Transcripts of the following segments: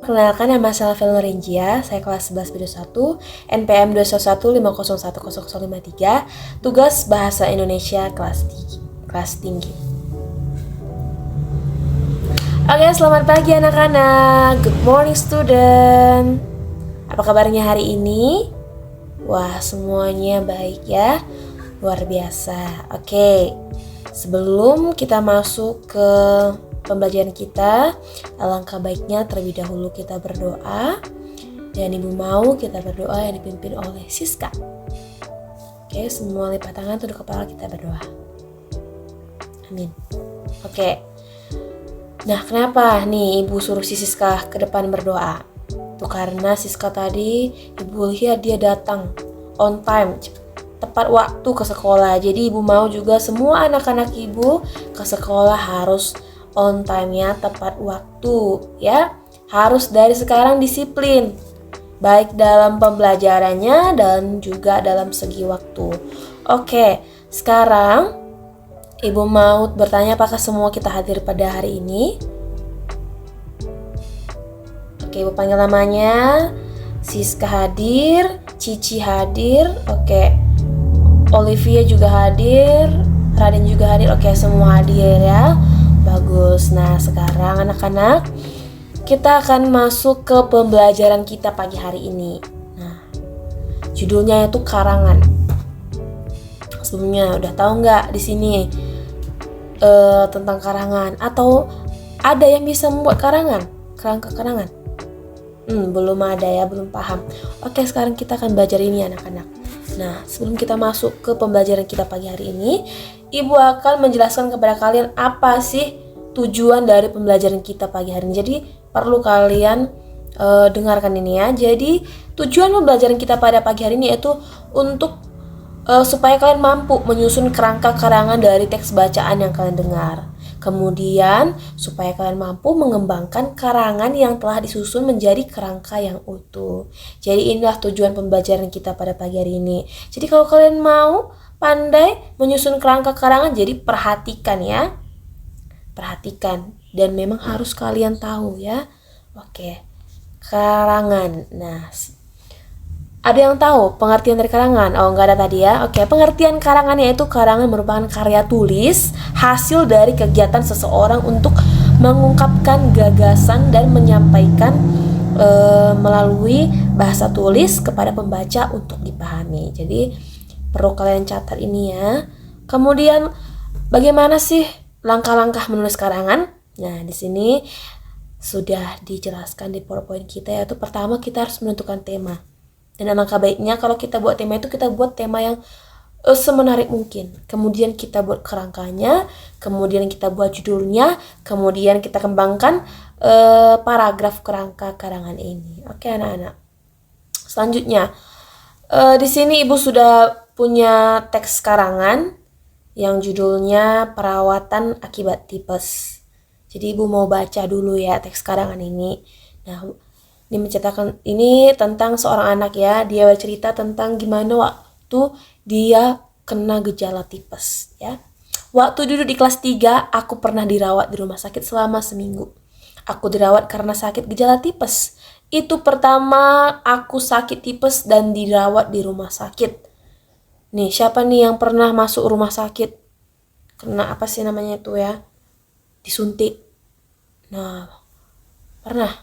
Perkenalkan, nama saya Velma Renjia, saya kelas 11 B21, NPM 211501053, tugas Bahasa Indonesia kelas tinggi. Oke, selamat pagi anak-anak. Good morning student. Apa kabarnya hari ini? Wah, semuanya baik ya. Luar biasa. Oke. Sebelum kita masuk ke pembelajaran kita, alangkah baiknya terlebih dahulu kita berdoa. Dan Ibu mau kita berdoa yang dipimpin oleh Siska. Oke, semua lipat tangan, tunduk kepala, kita berdoa. Amin. Oke. Nah, kenapa nih Ibu suruh si Siska ke depan berdoa? Itu karena Siska tadi Ibu lihat dia datang on time, tepat waktu ke sekolah. Jadi Ibu mau juga semua anak-anak Ibu ke sekolah harus on time-nya, tepat waktu ya. Harus dari sekarang disiplin, baik dalam pembelajarannya dan juga dalam segi waktu. Oke, sekarang Ibu mau bertanya apakah semua kita hadir pada hari ini? Oke, Ibu panggil namanya. Siska hadir, Cici hadir, oke. Olivia juga hadir, Raden juga hadir, oke, semua hadir ya. Bagus. Nah, sekarang anak-anak, kita akan masuk ke pembelajaran kita pagi hari ini. Nah, judulnya itu karangan. Sebelumnya udah tahu nggak di sini tentang karangan? Atau ada yang bisa membuat karangan? Kerangka karangan? Belum ada ya, belum paham. Oke, sekarang kita akan belajar ini anak-anak. Nah, sebelum kita masuk ke pembelajaran kita pagi hari ini, Ibu akan menjelaskan kepada kalian apa sih tujuan dari pembelajaran kita pagi hari ini. Jadi, perlu kalian dengarkan ini ya. Jadi, tujuan pembelajaran kita pada pagi hari ini yaitu untuk supaya kalian mampu menyusun kerangka karangan dari teks bacaan yang kalian dengar. Kemudian, supaya kalian mampu mengembangkan karangan yang telah disusun menjadi kerangka yang utuh. Jadi inilah tujuan pembelajaran kita pada pagi hari ini. Jadi kalau kalian mau pandai menyusun kerangka karangan, jadi perhatikan ya. Perhatikan. Dan memang harus kalian tahu ya. Oke, karangan. Nah, ada yang tahu pengertian dari karangan? Oh, enggak ada tadi ya. Oke, pengertian karangan yaitu karangan merupakan karya tulis hasil dari kegiatan seseorang untuk mengungkapkan gagasan dan menyampaikan melalui bahasa tulis kepada pembaca untuk dipahami. Jadi perlu kalian catat ini ya. Kemudian bagaimana sih langkah-langkah menulis karangan? Nah, di sini sudah dijelaskan di PowerPoint kita, yaitu pertama kita harus menentukan tema. Dan alangkah baiknya kalau kita buat tema itu, kita buat tema yang semenarik mungkin. Kemudian kita buat kerangkanya, kemudian kita buat judulnya, kemudian kita kembangkan paragraf kerangka karangan ini. Oke anak-anak. Selanjutnya, di sini Ibu sudah punya teks karangan yang judulnya Perawatan Akibat Tipes. Jadi Ibu mau baca dulu ya teks karangan ini. Nah, ini menceritakan ini tentang seorang anak ya. Dia bercerita tentang gimana waktu dia kena gejala tipes ya. Waktu duduk di kelas 3, aku pernah dirawat di rumah sakit selama seminggu. Aku dirawat karena sakit gejala tipes. Itu pertama aku sakit tipes dan dirawat di rumah sakit. Nih, siapa nih yang pernah masuk rumah sakit? Kena apa sih namanya itu ya? Disuntik. Nah, pernah?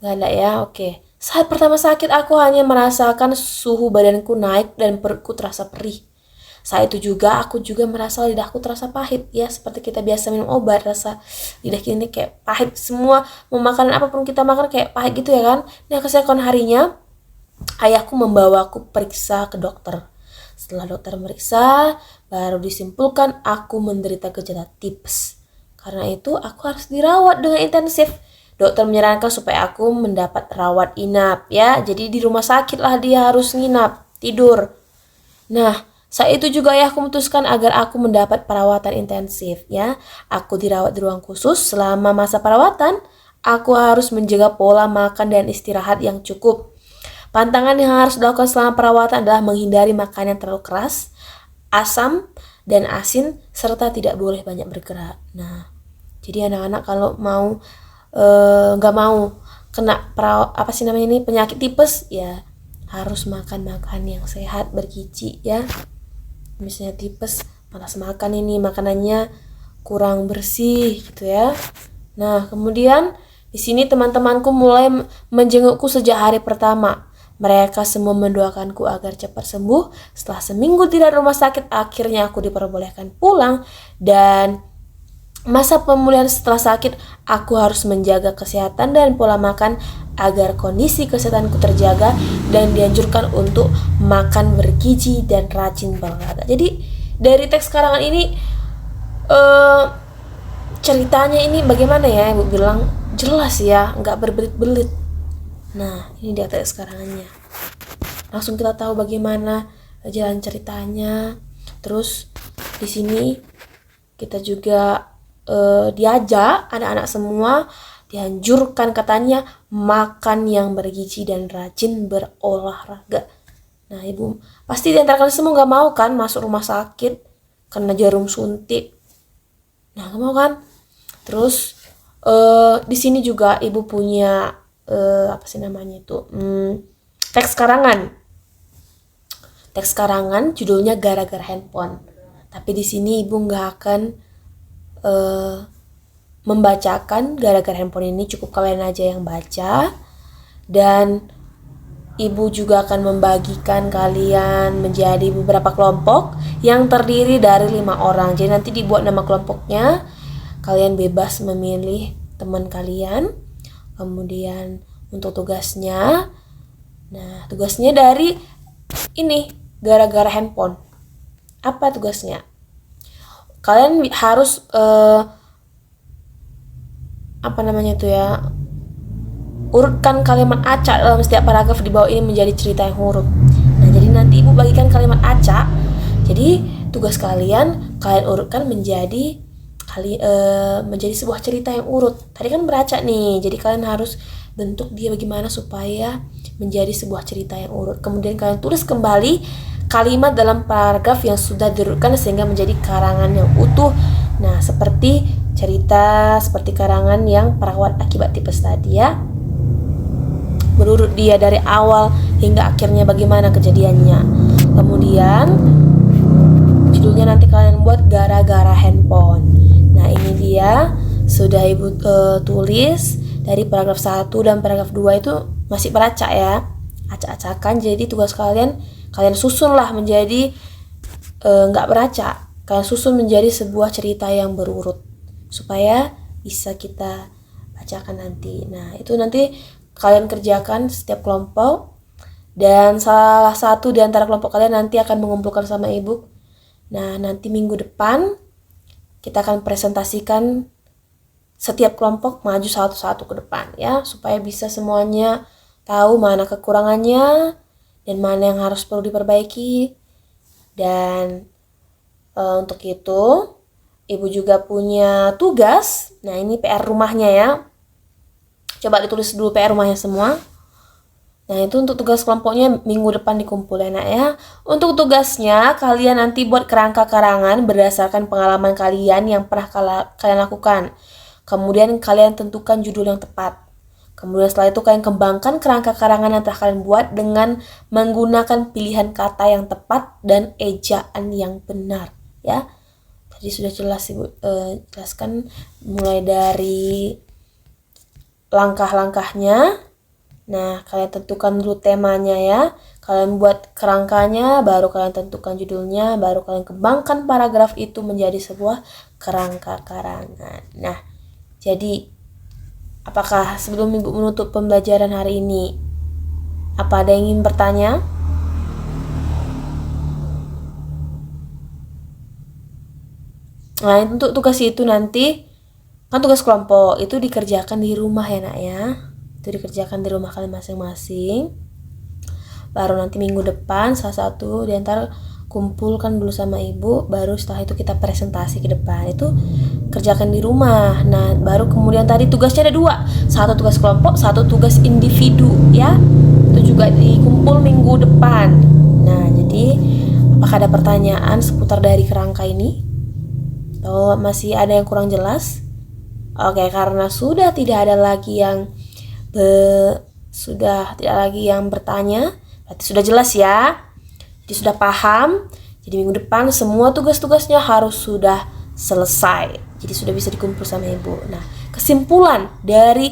Gak ada ya, oke. Saat pertama sakit aku hanya merasakan suhu badanku naik dan perutku terasa perih. Saat itu juga aku juga merasa lidahku terasa pahit ya, seperti kita biasa minum obat, rasa lidah kita ini kayak pahit semua. Mau makan apapun kita makan kayak pahit gitu ya kan. Nah, keesokan harinya ayahku membawaku periksa ke dokter. Setelah dokter meriksa, baru disimpulkan aku menderita gejala tipes. Karena itu aku harus dirawat dengan intensif. Dokter menyarankan supaya aku mendapat rawat inap ya. Jadi di rumah sakit lah dia harus nginap, tidur. Nah, saat itu juga ayahku memutuskan agar aku mendapat perawatan intensif ya. Aku dirawat di ruang khusus. Selama masa perawatan, aku harus menjaga pola makan dan istirahat yang cukup. Pantangan yang harus dilakukan selama perawatan adalah menghindari makanan yang terlalu keras, asam, dan asin, serta tidak boleh banyak bergerak. Nah, jadi anak-anak kalau mau nggak mau kena penyakit tipes, ya harus makan makan yang sehat bergizi ya. Misalnya tipes, malas makan ini makanannya kurang bersih gitu ya. Nah, kemudian di sini teman-temanku mulai menjengukku sejak hari pertama. Mereka semua mendoakanku agar cepat sembuh. Setelah seminggu tidak di rumah sakit, akhirnya aku diperbolehkan pulang. Dan masa pemulihan setelah sakit, aku harus menjaga kesehatan dan pola makan agar kondisi kesehatanku terjaga, dan dianjurkan untuk makan bergizi dan rajin berolahraga. Jadi dari teks karangan ini ceritanya ini bagaimana ya, Ibu bilang jelas ya, nggak berbelit-belit. Nah, ini dia teks karangannya. Langsung kita tahu bagaimana jalan ceritanya. Terus di sini kita juga diajak anak-anak semua, dianjurkan katanya makan yang bergizi dan rajin berolahraga. Nah, Ibu pasti di antara kalian semua nggak mau kan masuk rumah sakit kena jarum suntik. Nah, nggak mau kan? Terus di sini juga Ibu punya teks karangan. Teks karangan judulnya Gara-gara Handphone. Tapi di sini Ibu nggak akan membacakan gara-gara handphone ini, cukup kalian aja yang baca. Dan Ibu juga akan membagikan kalian menjadi beberapa kelompok yang terdiri dari 5 orang. Jadi nanti dibuat nama kelompoknya, kalian bebas memilih teman kalian. Kemudian untuk tugasnya, nah tugasnya dari ini gara-gara handphone. Apa tugasnya? Kalian harus urutkan kalimat acak dalam setiap paragraf di bawah ini menjadi cerita yang huruf. Nah, jadi nanti Ibu bagikan kalimat acak. Jadi tugas kalian urutkan menjadi sebuah cerita yang urut. Tadi kan beracak nih, jadi kalian harus bentuk dia bagaimana supaya menjadi sebuah cerita yang urut. Kemudian kalian tulis kembali kalimat dalam paragraf yang sudah diurutkan sehingga menjadi karangan yang utuh. Nah, seperti cerita, seperti karangan yang perawat akibat tipes tadi ya. Berurut dia dari awal hingga akhirnya bagaimana kejadiannya. Kemudian judulnya nanti kalian buat gara-gara handphone. Nah, ini dia sudah Ibu tulis dari paragraf 1 dan paragraf 2 itu masih beracak ya. Acak-acakan. Jadi tugas kalian susunlah menjadi nggak beracak. Kalian susun menjadi sebuah cerita yang berurut supaya bisa kita bacakan nanti. Nah, itu nanti kalian kerjakan setiap kelompok, dan salah satu di antara kelompok kalian nanti akan mengumpulkan sama Ibu. Nah, nanti minggu depan kita akan presentasikan setiap kelompok maju satu-satu ke depan ya, supaya bisa semuanya tahu mana kekurangannya dan mana yang harus perlu diperbaiki. Dan untuk itu Ibu juga punya tugas. Nah, ini PR rumahnya ya. Coba ditulis dulu PR rumahnya semua. Nah, itu untuk tugas kelompoknya minggu depan dikumpul ya nak ya. Untuk tugasnya kalian nanti buat kerangka karangan berdasarkan pengalaman kalian yang pernah kalian lakukan. Kemudian kalian tentukan judul yang tepat. Kemudian setelah itu kalian kembangkan kerangka karangan yang telah kalian buat dengan menggunakan pilihan kata yang tepat dan ejaan yang benar ya. Tadi sudah jelas Ibu jelaskan mulai dari langkah-langkahnya. Nah, kalian tentukan dulu temanya ya. Kalian buat kerangkanya, baru kalian tentukan judulnya, baru kalian kembangkan paragraf itu menjadi sebuah kerangka karangan. Nah, jadi apakah sebelum Ibu menutup pembelajaran hari ini, apa ada yang ingin bertanya? Nah, untuk tugas itu nanti kan tugas kelompok itu dikerjakan di rumah ya nak ya. Itu dikerjakan di rumah kalian masing-masing. Baru nanti minggu depan salah satu di antara kumpulkan dulu sama Ibu, baru setelah itu kita presentasi ke depan. Itu kerjakan di rumah. Nah, baru kemudian tadi tugasnya ada 2. Satu tugas kelompok, satu tugas individu ya. Itu juga dikumpul minggu depan. Nah, jadi apakah ada pertanyaan seputar dari kerangka ini? Atau masih ada yang kurang jelas? Oke, karena sudah tidak ada lagi yang bertanya, berarti sudah jelas ya. Jadi sudah paham. Jadi minggu depan semua tugas-tugasnya harus sudah selesai. Jadi sudah bisa dikumpul sama Ibu. Nah, kesimpulan dari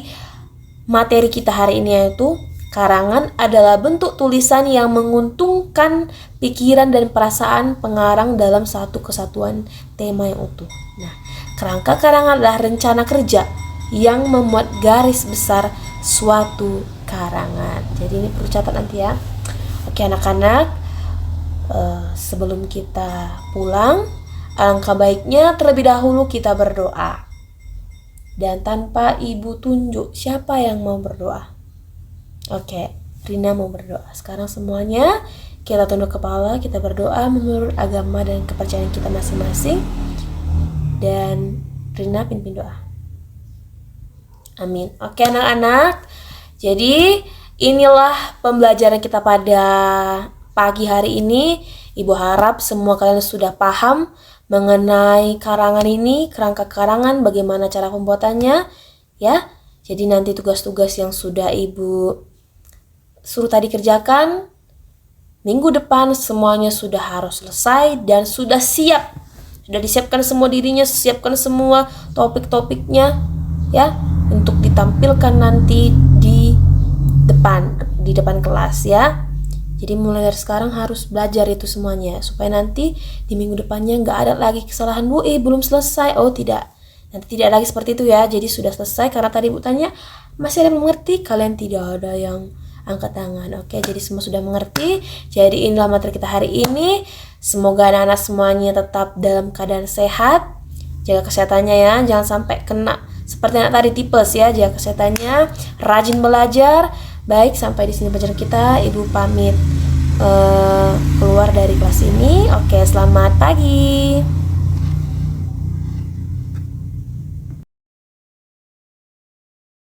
materi kita hari ini yaitu karangan adalah bentuk tulisan yang menguntungkan pikiran dan perasaan pengarang dalam satu kesatuan tema yang utuh. Nah, kerangka karangan adalah rencana kerja yang memuat garis besar suatu karangan. Jadi ini perlu catat nanti ya. Oke anak-anak, sebelum kita pulang, alangkah baiknya terlebih dahulu kita berdoa. Dan tanpa Ibu tunjuk siapa yang mau berdoa. Oke, Rina mau berdoa. Sekarang semuanya kita tunduk kepala, kita berdoa menurut agama dan kepercayaan kita masing-masing. Dan Rina pimpin doa. Amin. Oke anak-anak, jadi inilah pembelajaran kita pada pagi hari ini. Ibu harap semua kalian sudah paham mengenai karangan ini, kerangka karangan, bagaimana cara pembuatannya, ya. Jadi nanti tugas-tugas yang sudah Ibu suruh tadi kerjakan, minggu depan semuanya sudah harus selesai dan sudah siap. Sudah disiapkan semua dirinya, siapkan semua topik-topiknya, ya, untuk ditampilkan nanti di depan kelas ya. Jadi mulai dari sekarang harus belajar itu semuanya supaya nanti di minggu depannya nggak ada lagi kesalahan, Bu, belum selesai. Oh tidak, nanti tidak lagi seperti itu ya. Jadi sudah selesai karena tadi Bu tanya masih ada yang mengerti, kalian tidak ada yang angkat tangan. Oke, jadi semua sudah mengerti. Jadi inilah materi kita hari ini. Semoga anak-anak semuanya tetap dalam keadaan sehat. Jaga kesehatannya ya, jangan sampai kena seperti anak tadi tipes ya. Jaga kesehatannya, rajin belajar. Baik, sampai di sini pelajaran kita. Ibu pamit keluar dari kelas ini. Oke, selamat pagi.